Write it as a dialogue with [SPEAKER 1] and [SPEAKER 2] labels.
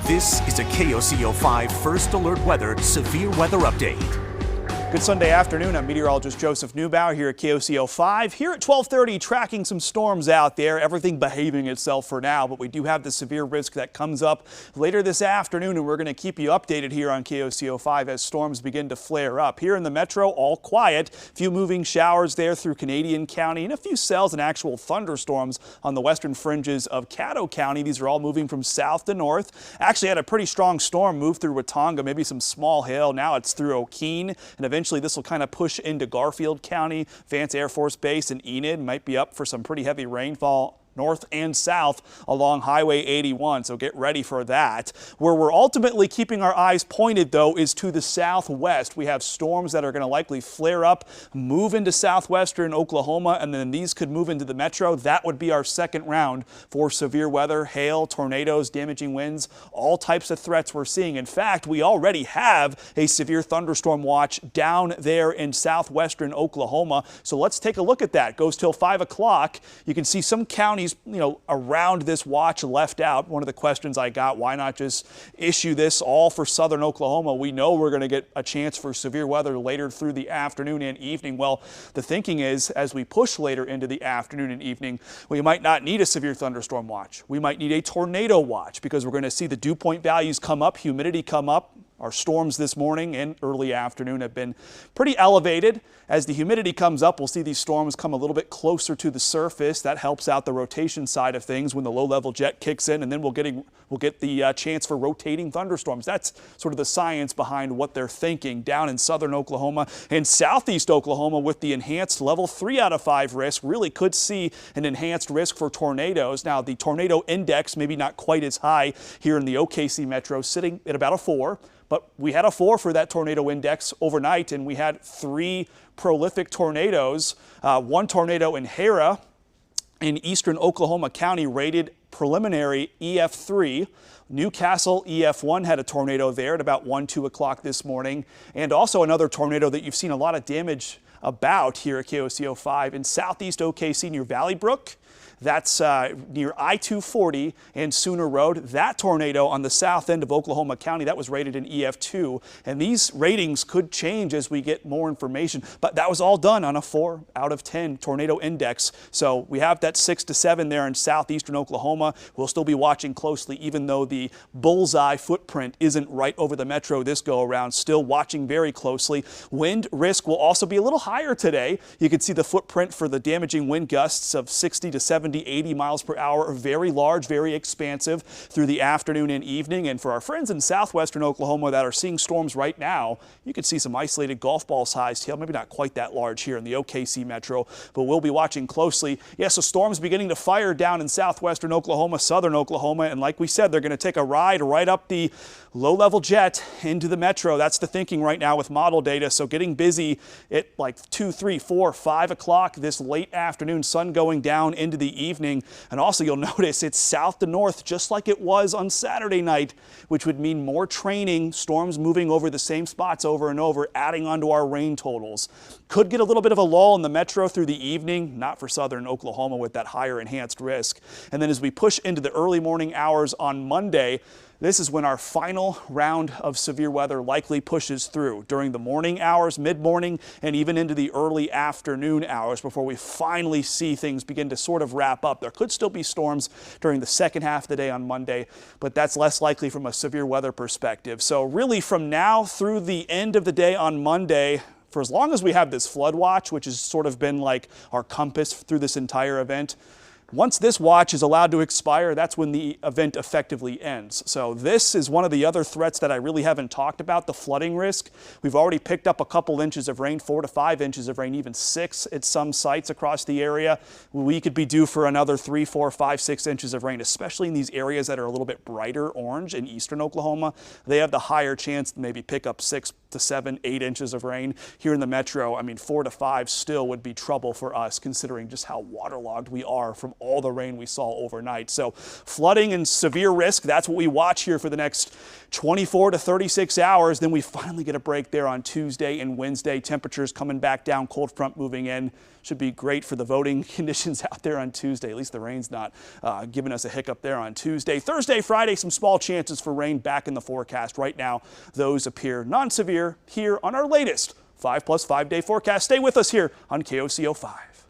[SPEAKER 1] This is a KOCO 5 First Alert Weather Severe Weather Update.
[SPEAKER 2] Good Sunday afternoon. I'm meteorologist Joseph Neubauer here at KOCO 5. Here at 12:30, tracking some storms out there. Everything behaving itself for now, but we do have the severe risk that comes up later this afternoon, and we're going to keep you updated here on KOCO 5 as storms begin to flare up. Here in the metro, all quiet. A few moving showers there through Canadian County and a few cells and actual thunderstorms on the western fringes of Caddo County. These are all moving from south to north. Actually had a pretty strong storm move through Watonga, maybe some small hail. Now it's through O'Keene, and eventually this will kind of push into Garfield County. Vance Air Force Base and Enid might be up for some pretty heavy rainfall north and south along Highway 81, so get ready for that. Where we're ultimately keeping our eyes pointed, though, is to the southwest. We have storms that are going to likely flare up, move into southwestern Oklahoma, and then these could move into the metro. That would be our second round for severe weather, hail, tornadoes, damaging winds, all types of threats we're seeing. In fact, we already have a severe thunderstorm watch down there in southwestern Oklahoma. So let's take a look at that. It goes till 5 o'clock. You can see some counties around this watch left out. One of the questions I got, why not just issue this all for southern Oklahoma? We know we're going to get a chance for severe weather later through the afternoon and evening. Well, the thinking is as we push later into the afternoon and evening, we might not need a severe thunderstorm watch. We might need a tornado watch because we're going to see the dew point values come up, humidity come up. Our storms this morning and early afternoon have been pretty elevated. As the humidity comes up, we'll see these storms come a little bit closer to the surface. That helps out the rotation side of things when the low-level jet kicks in, and then we'll get the chance for rotating thunderstorms. That's sort of the science behind what they're thinking down in southern Oklahoma and southeast Oklahoma with the enhanced level 3 out of 5 risk. Really could see an enhanced risk for tornadoes. Now, the tornado index maybe not quite as high here in the OKC metro, sitting at about a 4. But we had a 4 for that tornado index overnight, and we had 3 prolific tornadoes. One tornado in Hera in eastern Oklahoma County rated preliminary EF3. Newcastle EF1 had a tornado there at about 2 o'clock this morning. And also another tornado that you've seen a lot of damage about here at KOCO 5 in southeast OKC near Valley Brook. That's near I-240 and Sooner Road. That tornado on the south end of Oklahoma County, that was rated an EF2. And these ratings could change as we get more information. But that was all done on a 4 out of 10 tornado index. So we have that 6 to 7 there in southeastern Oklahoma. We'll still be watching closely, even though the bullseye footprint isn't right over the metro this go around. Still watching very closely. Wind risk will also be a little higher today. You can see the footprint for the damaging wind gusts of 60 to 70, 80 miles per hour, very large, very expansive through the afternoon and evening. And for our friends in southwestern Oklahoma that are seeing storms right now, you can see some isolated golf ball sized hail, maybe not quite that large here in the OKC metro, but we'll be watching closely. Yeah, so storms beginning to fire down in southwestern Oklahoma, southern Oklahoma, and like we said, they're going to take a ride right up the low-level jet into the metro. That's the thinking right now with model data. So getting busy at like 2, 3, 4, 5 o'clock this late afternoon, sun going down into the evening. And also you'll notice it's south to north just like it was on Saturday night, which would mean more training, storms moving over the same spots over and over, adding onto our rain totals. Could get a little bit of a lull in the metro through the evening, not for southern Oklahoma with that higher enhanced risk. And then as we push into the early morning hours on Monday, this is when our final round of severe weather likely pushes through during the morning hours, mid-morning, and even into the early afternoon hours before we finally see things begin to sort of wrap up. There could still be storms during the second half of the day on Monday, but that's less likely from a severe weather perspective. So really from now through the end of the day on Monday, for as long as we have this flood watch, which has sort of been like our compass through this entire event, once this watch is allowed to expire, that's when the event effectively ends. So this is one of the other threats that I really haven't talked about, the flooding risk. We've already picked up a couple inches of rain, 4 to 5 inches of rain, even 6 at some sites across the area. We could be due for another 3, 4, 5, 6 inches of rain, especially in these areas that are a little bit brighter orange in eastern Oklahoma. They have the higher chance to maybe pick up 6 to 7, 8 inches of rain. Here in the metro, I mean, 4 to 5 still would be trouble for us considering just how waterlogged we are from from all the rain we saw overnight. So flooding and severe risk, that's what we watch here for the next 24 to 36 hours. Then we finally get a break there on Tuesday and Wednesday. Temperatures coming back down, cold front moving in. Should be great for the voting conditions out there on Tuesday. At least the rain's not giving us a hiccup there on Tuesday. Thursday, Friday, some small chances for rain back in the forecast. Right now, those appear non-severe here on our latest 5+5 day forecast. Stay with us here on KOCO 5.